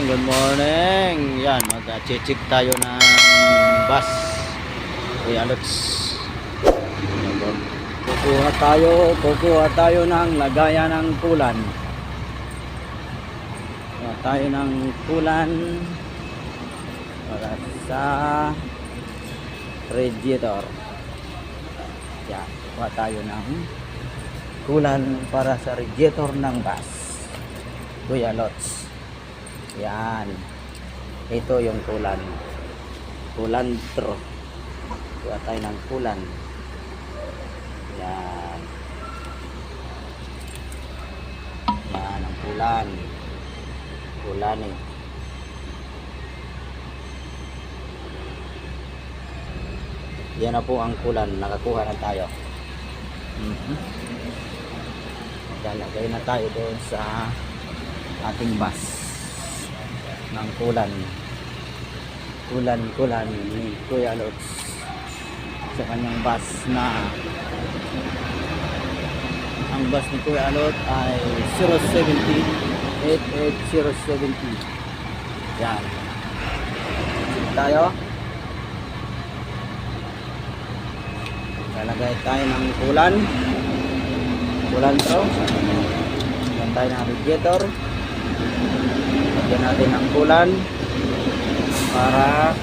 good morning. Yan, mag-check tayo ng bus. Kuya Alex. Kukuha tayo ng lagayan ng kulan. Kukuha tayo ng kulan para sa radiator. Yan, kukuha tayo ng kulan para sa radiator ng bus. Kuya Lots. Yan. Ito yung kulan. Kulantro. Kuha tayo ng kulan. Yan. Yan ang kulan. Kulan eh. Yan na po ang kulan. Nakakuha na tayo. Lalagay na tayo doon sa ating bus ng kulan ni Kuya Lots sa kanyang bus na ang bus ni Kuya Lots ay 070-88070. Yan, tayo lalagay tayo ng kulantro. Yan tayo ng radiator. Lagyan natin ang kulan para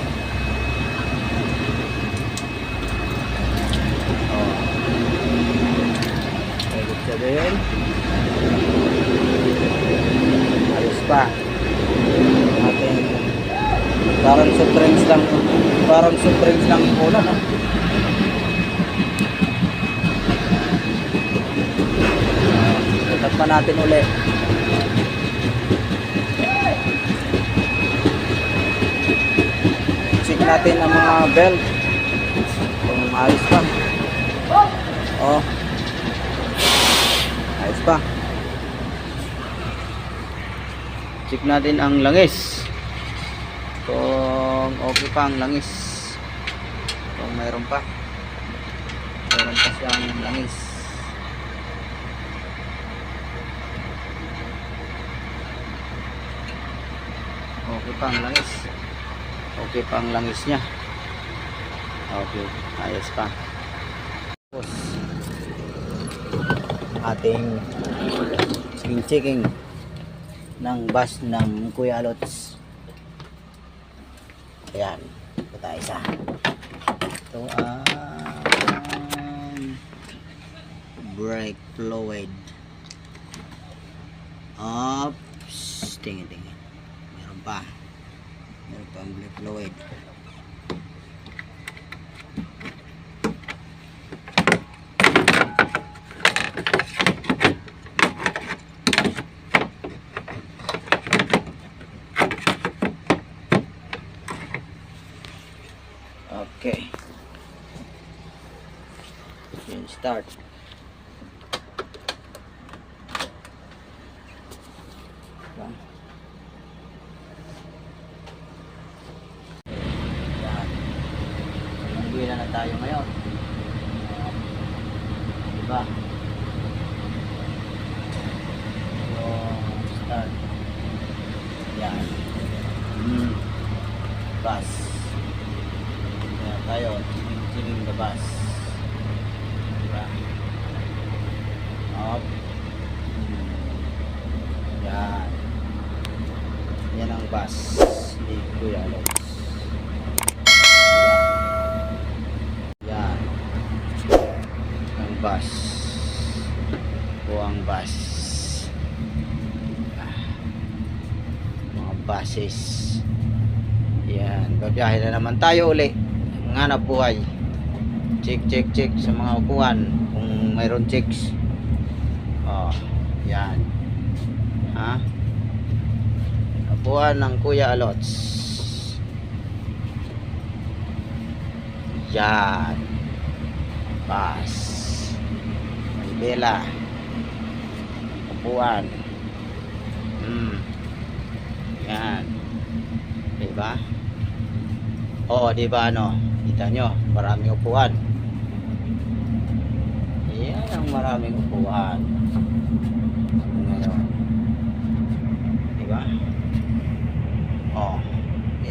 ibig sabihin ayos pa ating parang soft drinks lang yung kulan, no? Itakpan natin ulit. Natin ang mga belt kung ayos pa. Oh, ayos pa. Check natin ang langis kung okay pa ang langis, kung mayroon pa siyang langis. Okay pa ang langis. Okay pa ang langis niya. Okay, ayos pa. Tapos ating checking ng bus ng Kuya Lots. Ayan, ito tayo isa. Ito ang brake fluid. Oops, tingin. Meron pa ang brake fluid. Okay, then start. Na tayo ngayon, diba? So, start. Yan. Bus. Yan tayo, chilling the bus, diba? Up. Yan. Yan ang bus ni Kuya Lots. Bus o ang bus, mga buses. Yan, babiyahe na naman tayo uli ng hanap buhay. Check sa mga upuan kung mayroon checks. Oh, yan, ha, upuan ng Kuya Lots. Yan, bus, bela, upuan. Yan, diba? Oh, diba, ano? Kita nyo, maraming upuan. Yan ang maraming upuan. Ngayon, diba?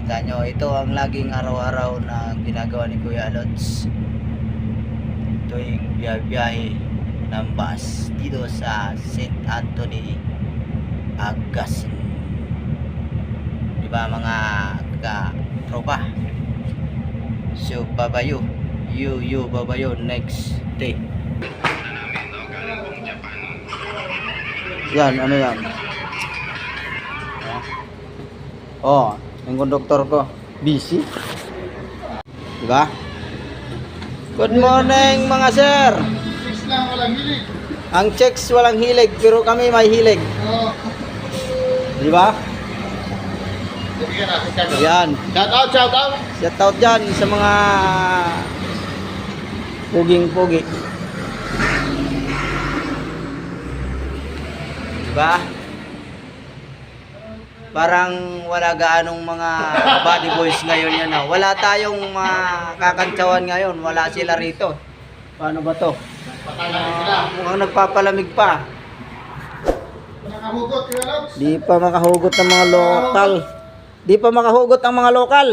Kita nyo, ito ang laging araw-araw na ginagawa ni Kuya Alods. Tuwing biyahe ng bus dito sa St. Anthony, Agasin. Diba mga ka-tropa? So, babayo. You babayo next day. Yan, ano yan? Oh, yung konduktor ko. Busy. Diba? Good morning mga sir. Chicks lang, walang hilig. Ang checks walang hilig, pero kami may hilig. Oo. Diba? Bigyan natin shout out. Yan. Shout out, shout out. Shout out dyan sa mga puging-pugi. Diba? Parang wala gaanong mga body boys ngayon yan. Wala tayong makakantsawan ngayon. Wala sila rito. Paano ba to? Patalamig sila. Mukhang nagpapalamig pa. Nakahugot, Kuya Lods. Di pa makahugot ng mga lokal. Di pa makahugot ang mga lokal.